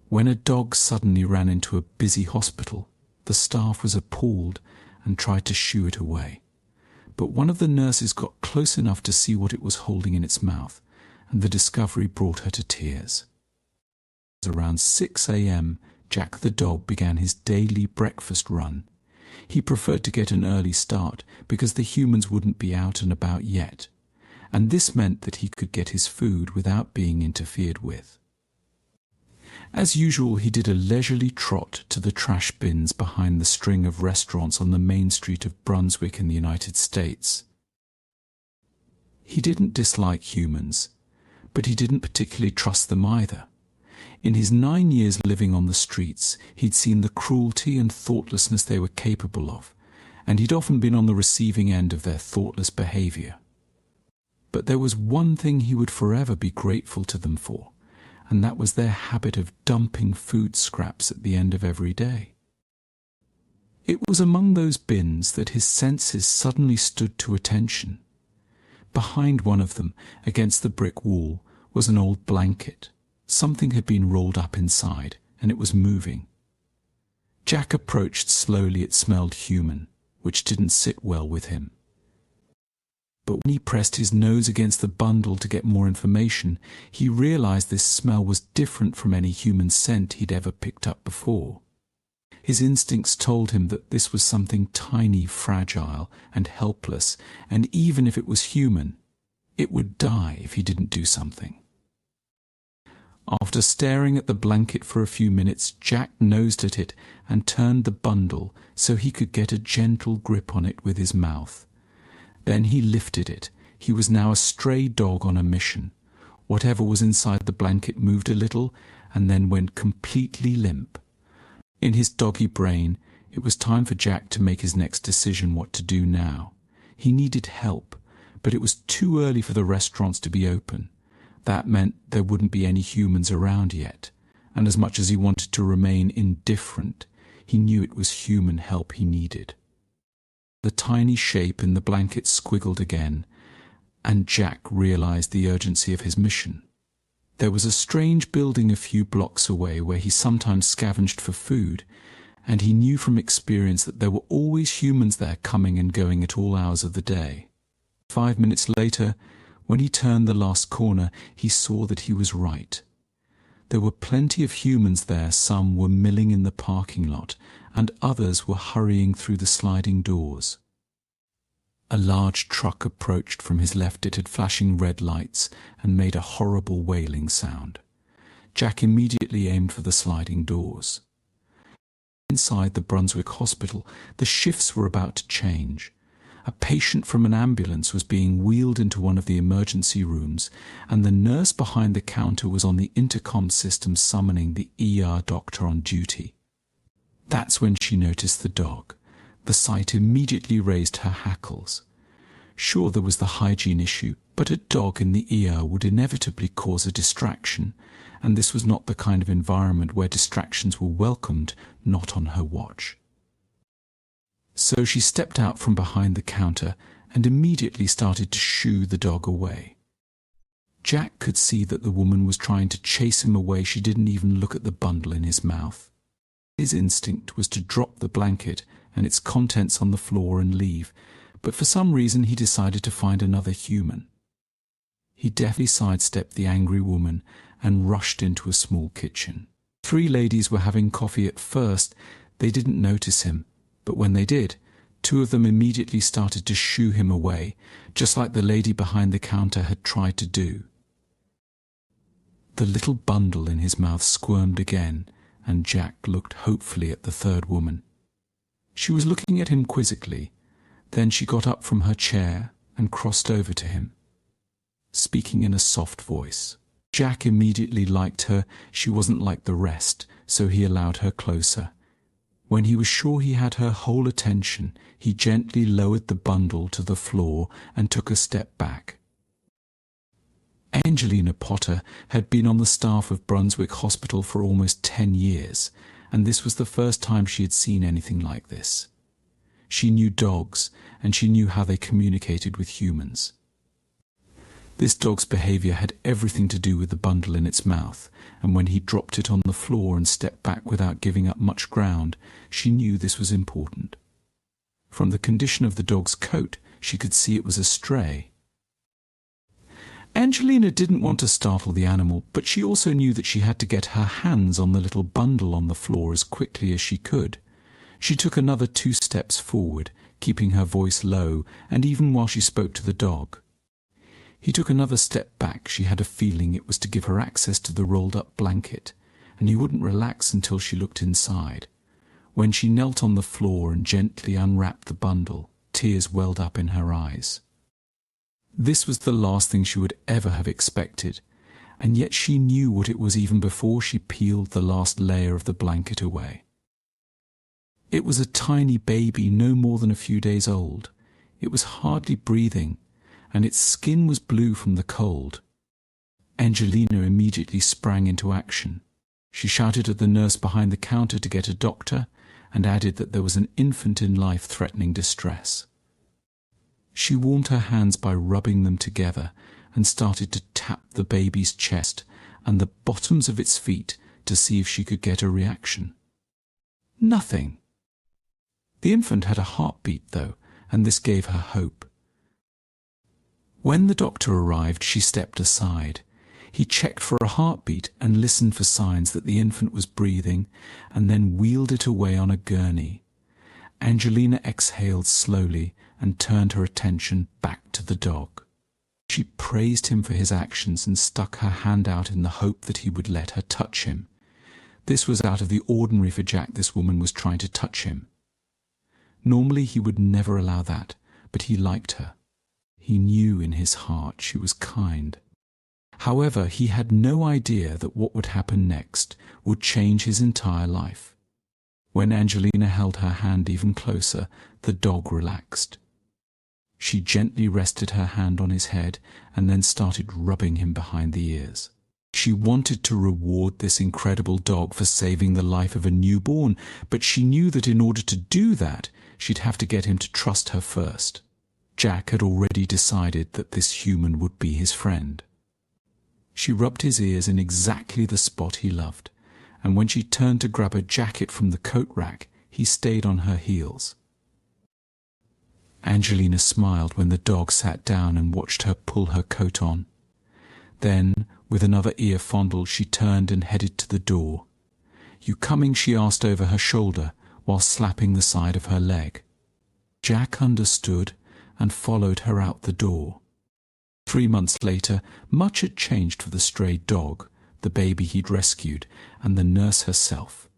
When a dog suddenly ran into a busy hospital, the staff was appalled and tried to shoo it away. But one of the nurses got close enough to see what it was holding in its mouth, and the discovery brought her to tears. Around 6 a.m., Jack the dog began his daily breakfast run. He preferred to get an early start because the humans wouldn't be out and about yet, and this meant that he could get his food without being interfered with. As usual, he did a leisurely trot to the trash bins behind the string of restaurants on the main street of Brunswick in the United States. He didn't dislike humans, but he didn't particularly trust them either. In his 9 years living on the streets, he'd seen the cruelty and thoughtlessness they were capable of, and he'd often been on the receiving end of their thoughtless behavior. But there was one thing he would forever be grateful to them for, and that was their habit of dumping food scraps at the end of every day. It was among those bins that his senses suddenly stood to attention. Behind one of them, against the brick wall, was an old blanket. Something had been rolled up inside, and it was moving. Jack approached slowly. It smelled human, which didn't sit well with him. But when he pressed his nose against the bundle to get more information, he realized this smell was different from any human scent he'd ever picked up before. His instincts told him that this was something tiny, fragile, and helpless, and even if it was human, it would die if he didn't do something. After staring at the blanket for a few minutes, Jack nosed at it and turned the bundle so he could get a gentle grip on it with his mouth. Then he lifted it. He was now a stray dog on a mission. Whatever was inside the blanket moved a little and then went completely limp. In his doggy brain, it was time for Jack to make his next decision what to do now. He needed help, but it was too early for the restaurants to be open. That meant there wouldn't be any humans around yet, and as much as he wanted to remain indifferent, he knew it was human help he needed. The tiny shape in the blanket squiggled again, and Jack realized the urgency of his mission. There was a strange building a few blocks away where he sometimes scavenged for food, and he knew from experience that there were always humans there coming and going at all hours of the day. 5 minutes later, when he turned the last corner, he saw that he was right. There were plenty of humans there. Some were milling in the parking lot, and others were hurrying through the sliding doors. A large truck approached from his left. It had flashing red lights and made a horrible wailing sound. Jack immediately aimed for the sliding doors. Inside the Brunswick hospital, the shifts were about to change. A patient from an ambulance was being wheeled into one of the emergency rooms, and the nurse behind the counter was on the intercom system summoning the ER doctor on duty. That's when she noticed the dog. The sight immediately raised her hackles. Sure, there was the hygiene issue, but a dog in the ER would inevitably cause a distraction, and this was not the kind of environment where distractions were welcomed, not on her watch. So she stepped out from behind the counter and immediately started to shoo the dog away. Jack could see that the woman was trying to chase him away. She didn't even look at the bundle in his mouth. His instinct was to drop the blanket and its contents on the floor and leave, but for some reason he decided to find another human. He deftly sidestepped the angry woman and rushed into a small kitchen. 3 ladies were having coffee. At first, they didn't notice him, but when they did, 2 of them immediately started to shoo him away, just like the lady behind the counter had tried to do. The little bundle in his mouth squirmed again, and Jack looked hopefully at the 3rd woman. She was looking at him quizzically. Then she got up from her chair and crossed over to him, speaking in a soft voice. Jack immediately liked her. She wasn't like the rest, so he allowed her closer. When he was sure he had her whole attention, he gently lowered the bundle to the floor and took a step back. Angelina Potter had been on the staff of Brunswick Hospital for almost 10 years, and this was the first time she had seen anything like this. She knew dogs, and she knew how they communicated with humans. This dog's behavior had everything to do with the bundle in its mouth, and when he dropped it on the floor and stepped back without giving up much ground, she knew this was important. From the condition of the dog's coat, she could see it was a stray. Angelina didn't want to startle the animal, but she also knew that she had to get her hands on the little bundle on the floor as quickly as she could. She took another 2 steps forward, keeping her voice low, and even while she spoke to the dog. He took another step back. She had a feeling it was to give her access to the rolled-up blanket, and he wouldn't relax until she looked inside. When she knelt on the floor and gently unwrapped the bundle, tears welled up in her eyes. This was the last thing she would ever have expected, and yet she knew what it was even before she peeled the last layer of the blanket away. It was a tiny baby, no more than a few days old. It was hardly breathing, and its skin was blue from the cold. Angelina immediately sprang into action. She shouted at the nurse behind the counter to get a doctor, and added that there was an infant in life-threatening distress. She warmed her hands by rubbing them together and started to tap the baby's chest and the bottoms of its feet to see if she could get a reaction. Nothing. The infant had a heartbeat, though, and this gave her hope. When the doctor arrived, she stepped aside. He checked for a heartbeat and listened for signs that the infant was breathing, and then wheeled it away on a gurney. Angelina exhaled slowly and turned her attention back to the dog. She praised him for his actions and stuck her hand out in the hope that he would let her touch him. This was out of the ordinary for Jack. This woman was trying to touch him. Normally he would never allow that, but he liked her. He knew in his heart she was kind. However, he had no idea that what would happen next would change his entire life. When Angelina held her hand even closer, the dog relaxed. She gently rested her hand on his head and then started rubbing him behind the ears. She wanted to reward this incredible dog for saving the life of a newborn, but she knew that in order to do that, she'd have to get him to trust her first. Jack had already decided that this human would be his friend. She rubbed his ears in exactly the spot he loved, and when she turned to grab a jacket from the coat rack, he stayed on her heels. Angelina smiled when the dog sat down and watched her pull her coat on. Then, with another ear fondle, she turned and headed to the door. "You coming?" she asked over her shoulder, while slapping the side of her leg. Jack understood and followed her out the door. 3 months later, much had changed for the stray dog, the baby he'd rescued, and the nurse herself.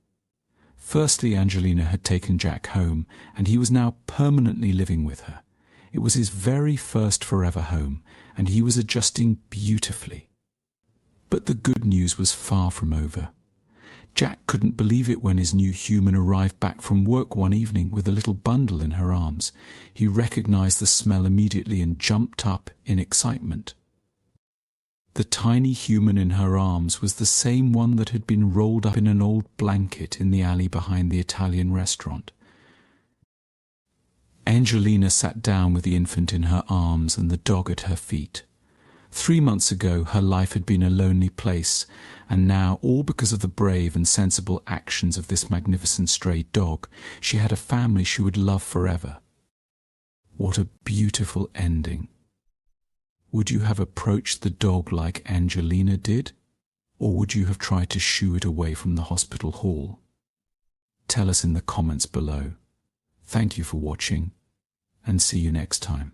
Firstly, Angelina had taken Jack home, and he was now permanently living with her. It was his very first forever home, and he was adjusting beautifully. But the good news was far from over. Jack couldn't believe it when his new human arrived back from work one evening with a little bundle in her arms. He recognized the smell immediately and jumped up in excitement. The tiny human in her arms was the same one that had been rolled up in an old blanket in the alley behind the Italian restaurant. Angelina sat down with the infant in her arms and the dog at her feet. 3 months ago, her life had been a lonely place, and now, all because of the brave and sensible actions of this magnificent stray dog, she had a family she would love forever. What a beautiful ending. Would you have approached the dog like Angelina did, or would you have tried to shoo it away from the hospital hall? Tell us in the comments below. Thank you for watching, and see you next time.